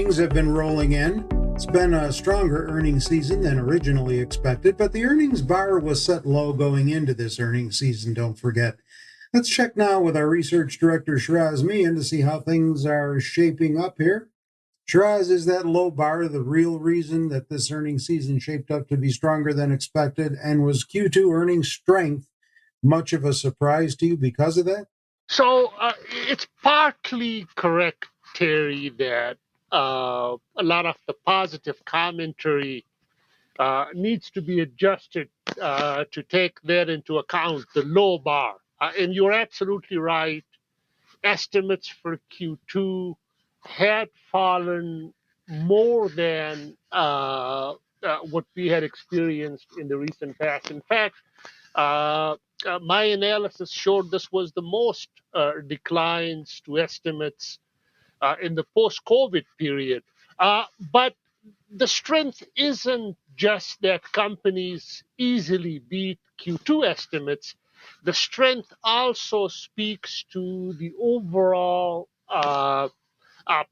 earnings have been rolling in. It's been a stronger earnings season than originally expected, but the earnings bar was set low going into this earnings season, don't forget. Let's check now with our research director, Shiraz Mian, to see how things are shaping up here. Shiraz, is that low bar the real reason that this earnings season shaped up to be stronger than expected? And was Q2 earnings strength much of a surprise to you because of that? So it's partly correct, Terry, that a lot of the positive commentary needs to be adjusted to take that into account, the low bar. And you're absolutely right. Estimates for Q2 had fallen more than what we had experienced in the recent past. In fact, uh, my analysis showed this was the most declines to estimates in the post COVID period. But the strength isn't just that companies easily beat Q2 estimates. The strength also speaks to the overall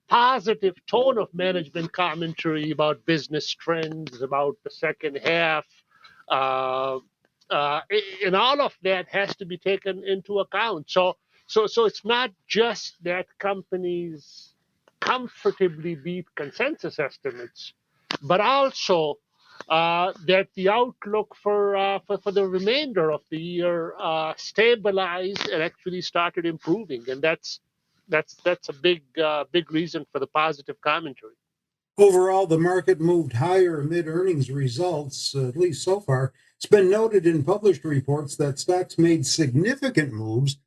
positive tone of management commentary about business trends, about the second half. Uh, and all of that has to be taken into account. So it's not just that companies comfortably beat consensus estimates, but also that the outlook for the remainder of the year stabilized and actually started improving, and that's a big reason for the positive commentary. Overall, the market moved higher amid earnings results, at least so far. It's been noted in published reports that stocks made significant moves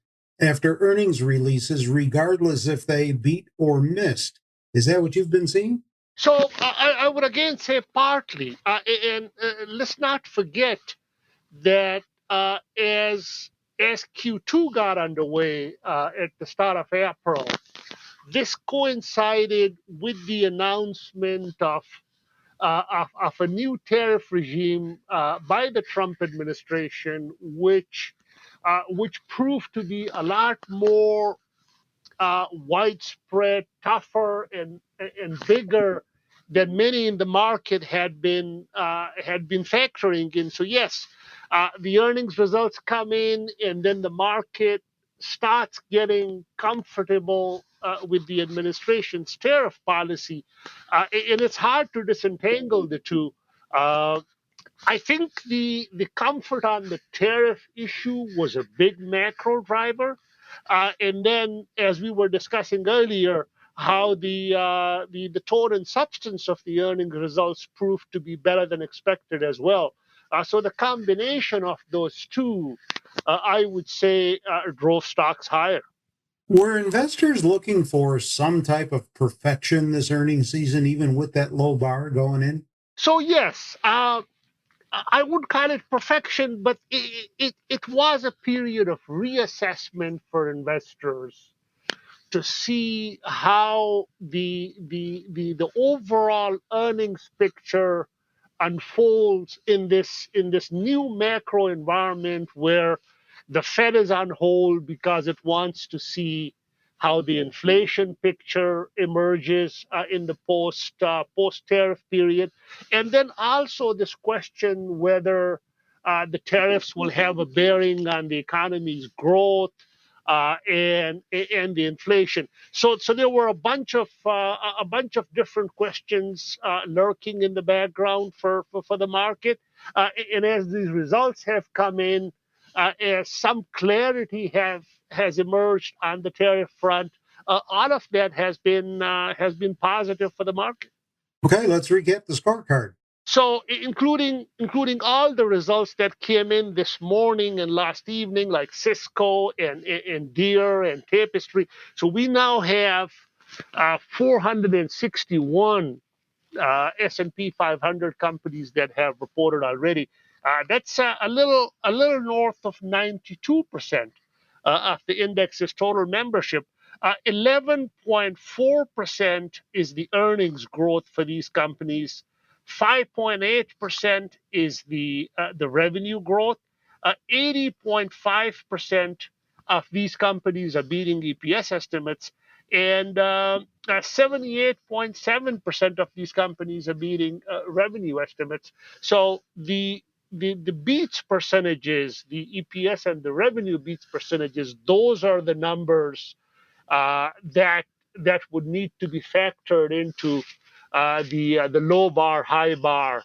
after earnings releases, regardless if they beat or missed. Is that what you've been seeing? So I would again say partly, and let's not forget that as Q2 got underway at the start of April, this coincided with the announcement of a new tariff regime by the Trump administration, which proved to be a lot more widespread, tougher, and bigger than many in the market had been factoring in. So yes, the earnings results come in, and then the market starts getting comfortable with the administration's tariff policy, and it's hard to disentangle the two. Uh, I think the comfort on the tariff issue was a big macro driver, and then as we were discussing earlier, how the tone and substance of the earnings results proved to be better than expected as well. So the combination of those two, I would say, drove stocks higher. Were investors looking for some type of perfection this earnings season, even with that low bar going in? So yes, I would call it perfection, but it was a period of reassessment for investors to see how the overall earnings picture unfolds in this new macro environment where the Fed is on hold because it wants to see how the inflation picture emerges in the post tariff period, and then also this question whether the tariffs will have a bearing on the economy's growth and the inflation. So there were a bunch of different questions lurking in the background for the market, and as these results have come in, as some clarity has emerged on the tariff front, all of that has been positive for the market. Okay, let's recap the scorecard. So, including all the results that came in this morning and last evening, like Cisco and Deere and Tapestry. So we now have 461 S&P 500 companies that have reported already. That's a little north of 92% of the index's total membership. 11.4% is the earnings growth for these companies. 5.8% is the revenue growth. 80.5% of these companies are beating EPS estimates, and 78.7% of these companies are beating revenue estimates. So the beats percentages, the EPS and the revenue beats percentages, those are the numbers that would need to be factored into the low bar, high bar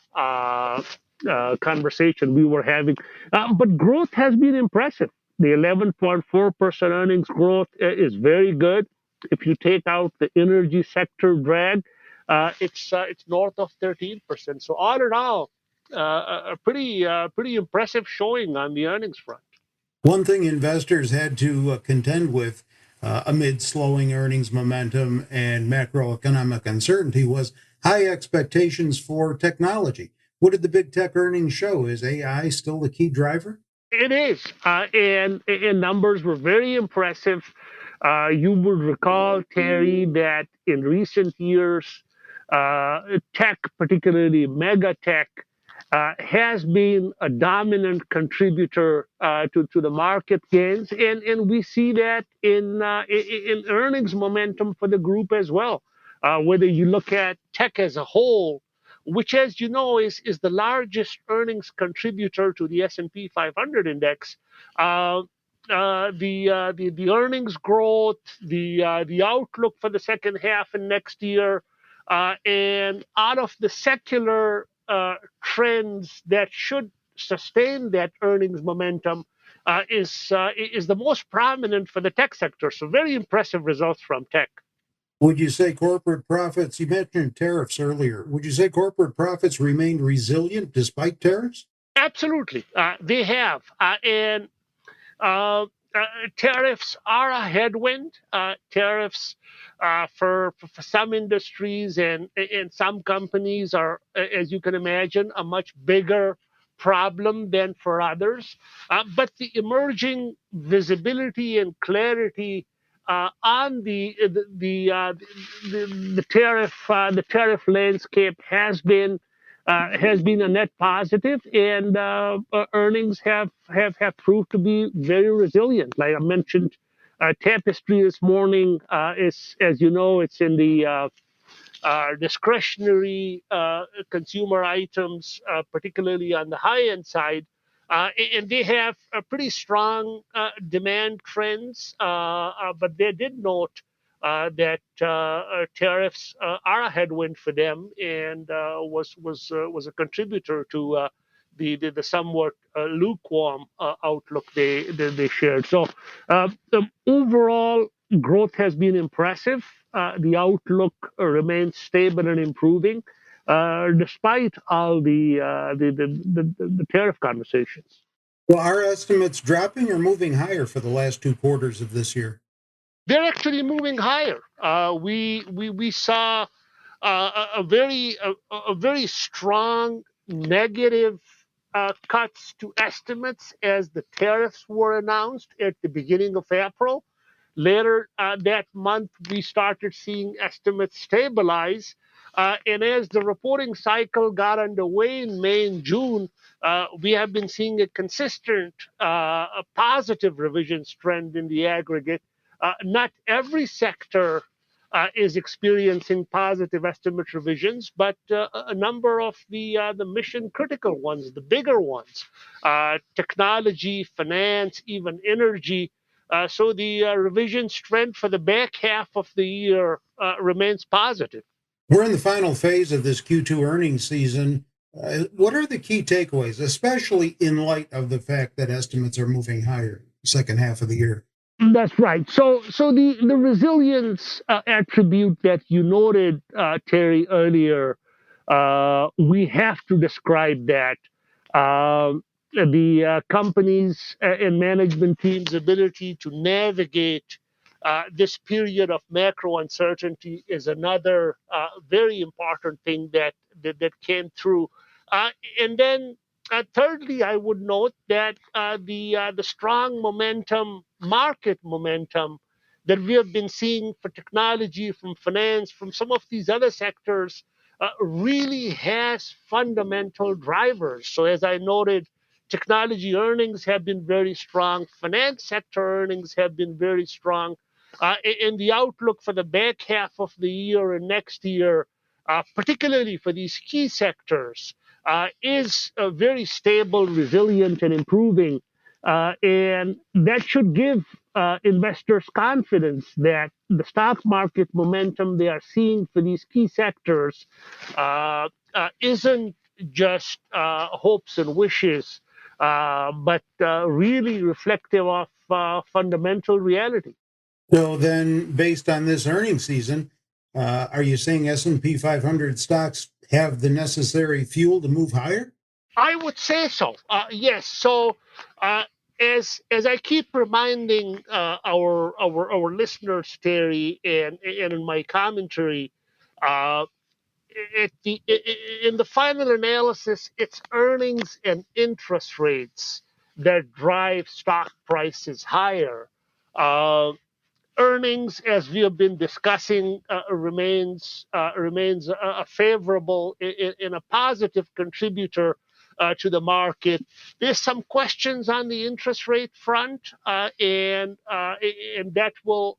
conversation we were having. But growth has been impressive. The 11.4% earnings growth is very good. If you take out the energy sector drag, it's north of 13%. So all in all, a pretty impressive showing on the earnings front. One thing investors had to contend with amid slowing earnings momentum and macroeconomic uncertainty was high expectations for technology. What did the big tech earnings show? Is AI still the key driver? It is, and numbers were very impressive. You would recall, Terry, that in recent years, tech, particularly mega tech, has been a dominant contributor to the market gains, and we see that in earnings momentum for the group as well. Whether you look at tech as a whole, which, as you know, is the largest earnings contributor to the S&P 500 index. The earnings growth, the outlook for the second half and next year, and out of the secular trends that should sustain that earnings momentum is the most prominent for the tech sector. So very impressive results from tech. Would you say corporate profits, you mentioned tariffs earlier, would you say corporate profits remained resilient despite tariffs? Absolutely, they have, and uh, uh, tariffs are a headwind. Tariffs for some industries and some companies are, as you can imagine, a much bigger problem than for others. But the emerging visibility and clarity on the tariff landscape has been a net positive, and earnings have proved to be very resilient. Like I mentioned, Tapestry this morning is, as you know, it's in the discretionary consumer items, particularly on the high end side. And they have pretty strong demand trends, but they did note that tariffs are a headwind for them, and was a contributor to the somewhat lukewarm outlook they shared. So overall, growth has been impressive. The outlook remains stable and improving, despite all the tariff conversations. Well, our estimates dropping or moving higher for the last two quarters of this year? They're actually moving higher. We saw a very strong negative cuts to estimates as the tariffs were announced at the beginning of April. Later that month, we started seeing estimates stabilize. And as the reporting cycle got underway in May and June, we have been seeing a consistent a positive revisions trend in the aggregate. Not every sector is experiencing positive estimate revisions, but a number of the mission critical ones, the bigger ones, technology, finance, even energy. So the revision trend for the back half of the year remains positive. We're in the final phase of this Q2 earnings season. What are the key takeaways, especially in light of the fact that estimates are moving higher second half of the year? That's right. So the resilience attribute that you noted, Terry, earlier, we have to describe that. The companies and management team's ability to navigate this period of macro uncertainty is another very important thing that came through. And then thirdly, I would note that the strong momentum, market momentum that we have been seeing for technology, from finance, from some of these other sectors, really has fundamental drivers. So as I noted, technology earnings have been very strong, finance sector earnings have been very strong. in the outlook for the back half of the year and next year, particularly for these key sectors, is very stable, resilient, and improving. And that should give investors confidence that the stock market momentum they are seeing for these key sectors isn't just hopes and wishes, but really reflective of fundamental reality. So then, based on this earnings season, are you saying S&P 500 stocks have the necessary fuel to move higher? I would say so. Yes. So, uh, as I keep reminding our listeners, Terry, and in my commentary, uh, in the final analysis, it's earnings and interest rates that drive stock prices higher. Uh, Earnings, as we have been discussing, remains a favorable in a positive contributor to the market. There's some questions on the interest rate front, and that will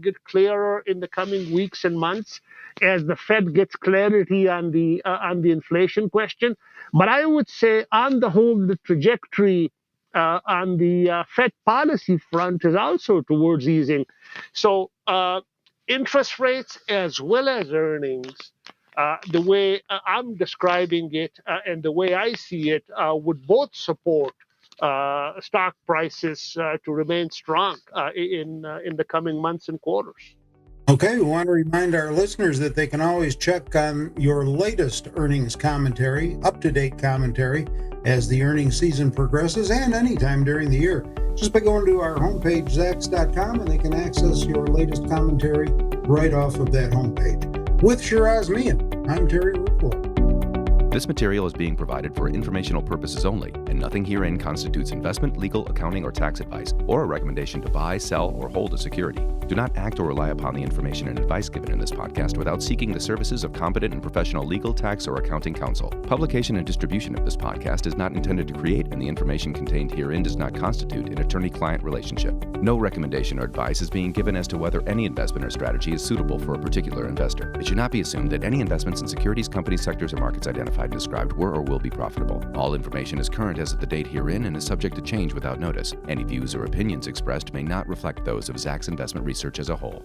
get clearer in the coming weeks and months as the Fed gets clarity on the inflation question. But I would say, on the whole, the trajectory on the Fed policy front is also towards easing. So interest rates as well as earnings, the way I'm describing it and the way I see it, would both support stock prices to remain strong in the coming months and quarters. Okay, we want to remind our listeners that they can always check on your latest earnings commentary, up to date commentary, as the earnings season progresses and anytime during the year. Just by going to our homepage, zax.com, and they can access your latest commentary right off of that homepage. With Shiraz Mian, I'm Terry Ruffalo. This material is being provided for informational purposes only, and nothing herein constitutes investment, legal, accounting, or tax advice, or a recommendation to buy, sell, or hold a security. Do not act or rely upon the information and advice given in this podcast without seeking the services of competent and professional legal, tax, or accounting counsel. Publication and distribution of this podcast is not intended to create, and the information contained herein does not constitute an attorney-client relationship. No recommendation or advice is being given as to whether any investment or strategy is suitable for a particular investor. It should not be assumed that any investments in securities, companies, sectors, or markets identified and described were or will be profitable. All information is current as of the date herein and is subject to change without notice. Any views or opinions expressed may not reflect those of Zacks Investment Research as a whole.